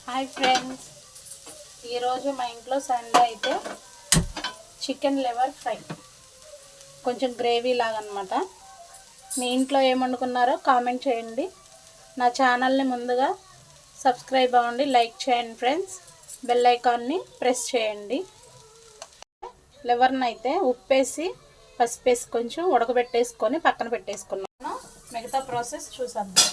Hi friends, ఈరోజు మా ఇంట్లో సండే అయితే చికెన్ లివర్ ఫ్రై, కొంచెం గ్రేవీ లాగా అనమాట. మీ ఇంట్లో ఏం వండుకున్నారో కామెంట్ చేయండి. నా ఛానల్ని ముందుగా సబ్స్క్రైబ్ అవ్వండి, లైక్ చేయండి ఫ్రెండ్స్. బెల్ ఐకాన్ని ప్రెస్ చేయండి. లివర్ని అయితే ఉప్పేసి పసుపేసి కొంచెం ఉడకబెట్టేసుకొని పక్కన పెట్టేసుకున్నాను. మిగతా ప్రాసెస్ చూసేద్దాం.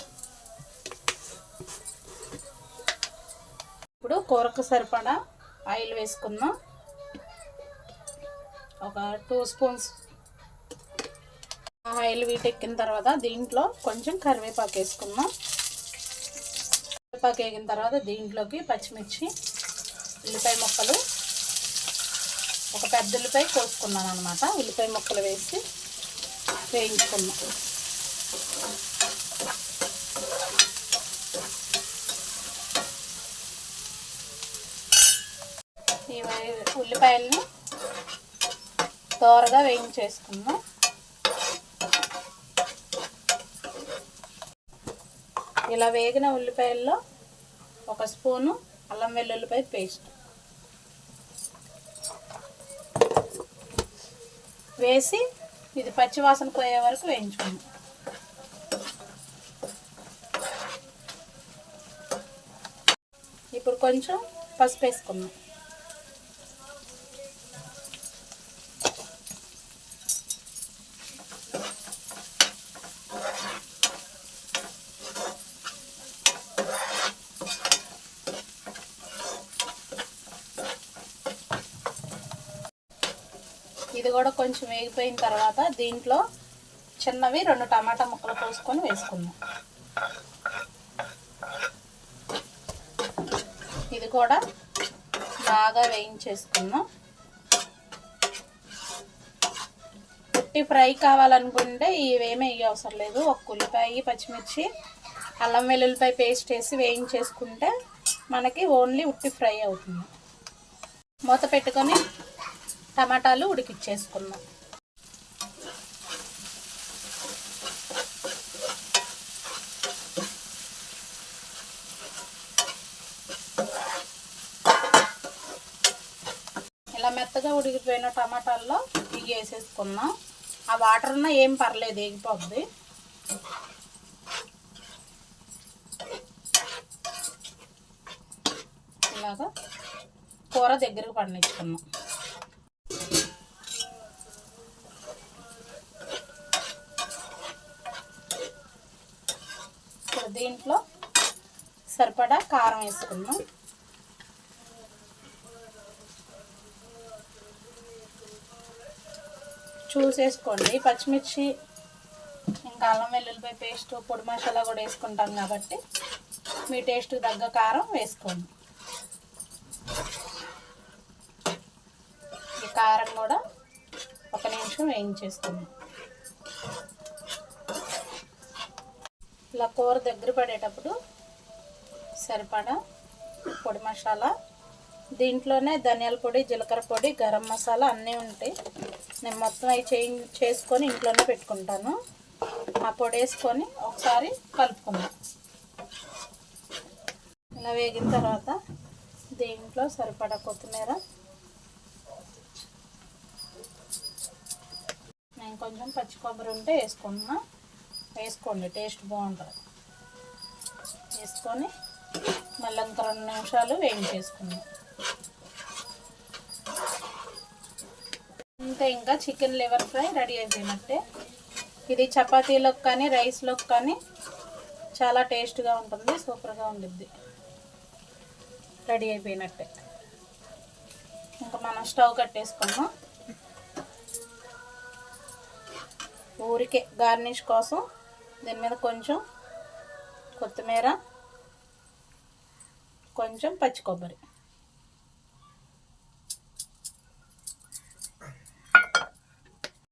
ఇప్పుడు కూరకు సరిపడా ఆయిల్ వేసుకుందాం. ఒక 2 స్పూన్స్ ఆయిల్ వీటెక్కిన తర్వాత దీంట్లో కొంచెం కరివేపాకు వేసుకుందాం. కరివేపాకు వేగిన తర్వాత దీంట్లోకి పచ్చిమిర్చి, ఉల్లిపాయ ముక్కలు, ఒక పెద్ద ఉల్లిపాయ కోసుకున్నాను అనమాట. ఉల్లిపాయ ముక్కలు వేసి వేయించుకుందాం. ఈ ఉల్లిపాయలని దోరగా వేయించేసుకుందాం. ఇలా వేగిన ఉల్లిపాయల్లో 1 స్పూను అల్లం వెల్లుల్లిపాయ పేస్ట్ వేసి ఇది పచ్చివాసన పోయే వరకు వేయించుకుందాం. ఇప్పుడు కొంచెం పసుపు వేసుకుందాం. ఇది కూడా కొంచెం వేగిపోయిన తర్వాత దీంట్లో చిన్నవి 2 టమాటా ముక్కలు కోసుకొని వేసుకుందాం. ఇది కూడా బాగా వేయించేసుకుందాం. ఉట్టి ఫ్రై కావాలనుకుంటే ఇవేమీ అవసరం లేదు. ఒక ఉల్లిపాయ, పచ్చిమిర్చి, అల్లం వెల్లుల్లిపాయ పేస్ట్ వేసి వేయించేసుకుంటే మనకి ఓన్లీ ఉట్టి ఫ్రై అవుతుంది. మూత పెట్టుకొని టమాటాలు ఉడికిచ్చేసుకుందాం. ఇలా మెత్తగా ఉడికిపోయిన టమాటాల్లో ఇవి వేసేసుకుందాం. ఆ వాటర్ ఉన్నా ఏం పర్లేదు, వేగిపోద్ది. ఇలాగా కూర దగ్గరకు పండించుకుందాం. దీంట్లో సరిపడా కారం వేసుకుందాం. చూసేసుకోండి. పచ్చిమిర్చి ఇంకా అల్లం వెల్లుల్లిపాయ పేస్ట్, పొడి మసాలా కూడా వేసుకుంటాం కాబట్టి మీ టేస్ట్కి తగ్గ కారం వేసుకోండి. ఈ కారం కూడా 1 నిమిషం వేయించేసుకుందాం. ఇలా కూర దగ్గర పడేటప్పుడు సరిపడా పొడి మసాలా, దీంట్లోనే ధనియాల పొడి, జీలకర్ర పొడి, గరం మసాలా అన్నీ ఉంటాయి. నేను మొత్తం అవి చేసుకొని ఇంట్లోనే పెట్టుకుంటాను. ఆ పొడి వేసుకొని ఒకసారి కలుపుకుందాం. ఇలా వేగిన తర్వాత దీంట్లో సరిపడా కొత్తిమీర, నేను కొంచెం పచ్చి కొబ్బరి ఉంటే వేసుకోండి, టేస్ట్ బాగుంటుంది. వేసుకొని మళ్ళీ ఇంకా 2 నిమిషాలు వేయించేసుకుందాం. ఇంకా చికెన్ లివర్ ఫ్రై రెడీ అయిపోయినట్టే. ఇది చపాతీలోకి కానీ రైస్లోకి కానీ చాలా టేస్ట్గా ఉంటుంది, సూపర్గా ఉండిద్ది. రెడీ అయిపోయినట్టే. ఇంకా మనం స్టవ్ కట్టేసుకుందాం. ఊరికే గార్నిష్ కోసం దీని మీద కొంచెం కొత్తిమీర, కొంచెం పచ్చి కొబ్బరి